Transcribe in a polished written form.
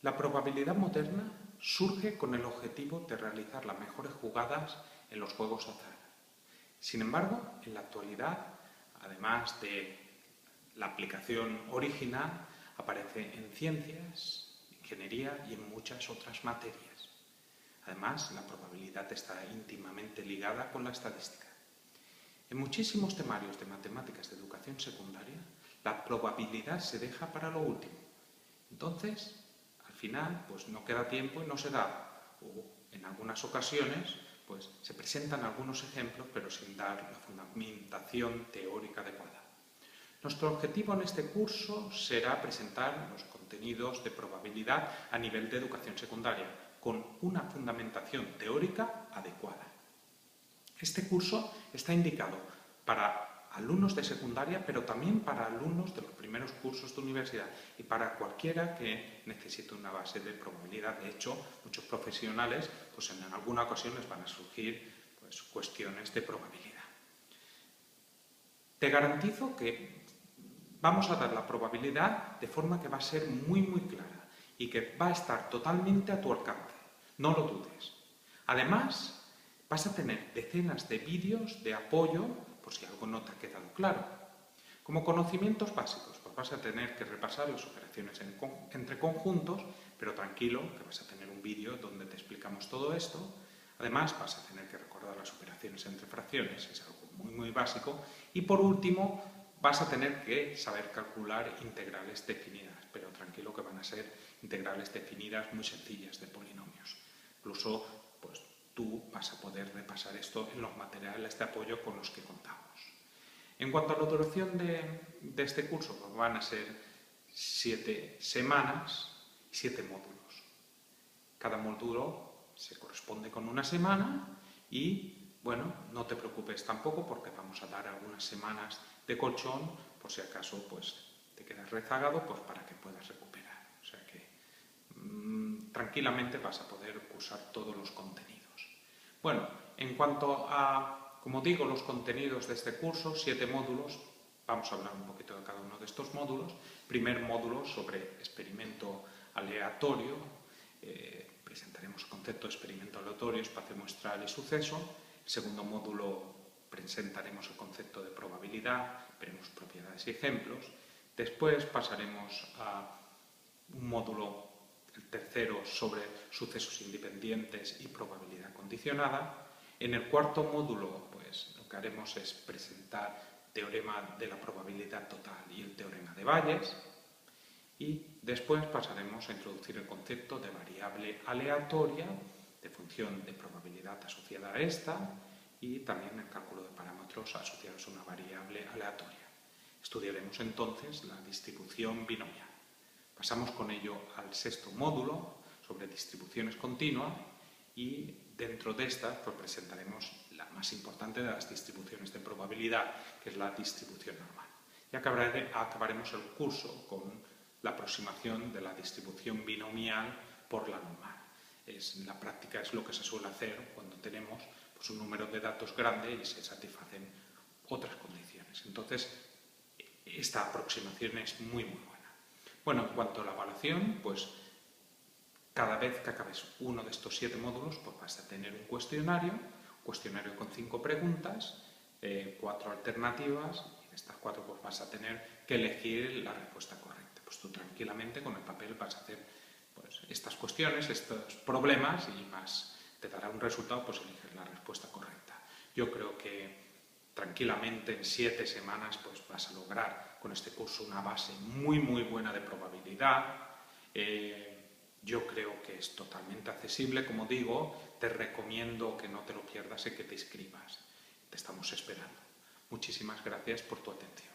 La probabilidad moderna surge con el objetivo de realizar las mejores jugadas en los juegos azar. Sin embargo, en la actualidad, además de la aplicación original, aparece en ciencias, ingeniería y en muchas otras materias. Además, la probabilidad está íntimamente ligada con la estadística. En muchísimos temarios de matemáticas de educación secundaria, la probabilidad se deja para lo último. Entonces, al final, pues no queda tiempo y no se da. O en algunas ocasiones, pues se presentan algunos ejemplos, pero sin dar la fundamentación teórica adecuada. Nuestro objetivo en este curso será presentar los contenidos de probabilidad a nivel de educación secundaria, con una fundamentación teórica adecuada. Este curso está indicado para alumnos de secundaria, pero también para alumnos de los primeros cursos de universidad y para cualquiera que necesite una base de probabilidad. De hecho, muchos profesionales, pues en alguna ocasión les van a surgir pues, cuestiones de probabilidad. Te garantizo que vamos a dar la probabilidad de forma que va a ser muy clara y que va a estar totalmente a tu alcance. No lo dudes. Además, vas a tener decenas de vídeos de apoyo por si algo no te ha quedado claro. Como conocimientos básicos, pues vas a tener que repasar las operaciones entre conjuntos, pero tranquilo, que vas a tener un vídeo donde te explicamos todo esto. Además, vas a tener que recordar las operaciones entre fracciones, es algo muy básico. Y por último, vas a tener que saber calcular integrales definidas, pero tranquilo que van a ser integrales definidas muy sencillas de polinomios. Incluso, pues tú vas a poder repasar esto en los materiales de apoyo con los que contamos. En cuanto a la duración de este curso, pues van a ser 7 semanas y 7 módulos. Cada módulo se corresponde con una semana y, bueno, no te preocupes tampoco porque vamos a dar algunas semanas de colchón por si acaso pues, te quedas rezagado pues, para que puedas recuperar. O sea que tranquilamente vas a poder cursar todos los contenidos. Bueno, en cuanto a, como digo, los contenidos de este curso, 7 módulos, vamos a hablar un poquito de cada uno de estos módulos. Primer módulo sobre experimento aleatorio, presentaremos el concepto de experimento aleatorio, espacio muestral y suceso. El segundo módulo presentaremos el concepto de probabilidad, veremos propiedades y ejemplos. Después pasaremos a un módulo, el tercero, sobre sucesos independientes y probabilidad condicionada. En el cuarto módulo, pues lo que haremos es presentar teorema de la probabilidad total y el teorema de Bayes. Y después pasaremos a introducir el concepto de variable aleatoria, de función de probabilidad asociada a esta, y también el cálculo de parámetros asociados a una variable aleatoria. Estudiaremos entonces la distribución binomial. Pasamos con ello al sexto módulo sobre distribuciones continuas y dentro de estas pues, presentaremos la más importante de las distribuciones de probabilidad, que es la distribución normal. Y acabaremos el curso con la aproximación de la distribución binomial por la normal. En la práctica es lo que se suele hacer cuando tenemos pues, un número de datos grande y se satisfacen otras condiciones. Entonces, esta aproximación es muy buena. Bueno, en cuanto a la evaluación, pues cada vez que acabes uno de estos 7 módulos, pues vas a tener un cuestionario con 5 preguntas, 4 alternativas, y de estas 4 pues vas a tener que elegir la respuesta correcta. Pues tú tranquilamente con el papel vas a hacer pues, estas cuestiones, estos problemas y más te dará un resultado, pues eliges la respuesta correcta. Yo creo que tranquilamente en 7 semanas pues vas a lograr con este curso una base muy buena de probabilidad. Yo creo que es totalmente accesible, como digo, te recomiendo que no te lo pierdas y que te inscribas. Te estamos esperando. Muchísimas gracias por tu atención.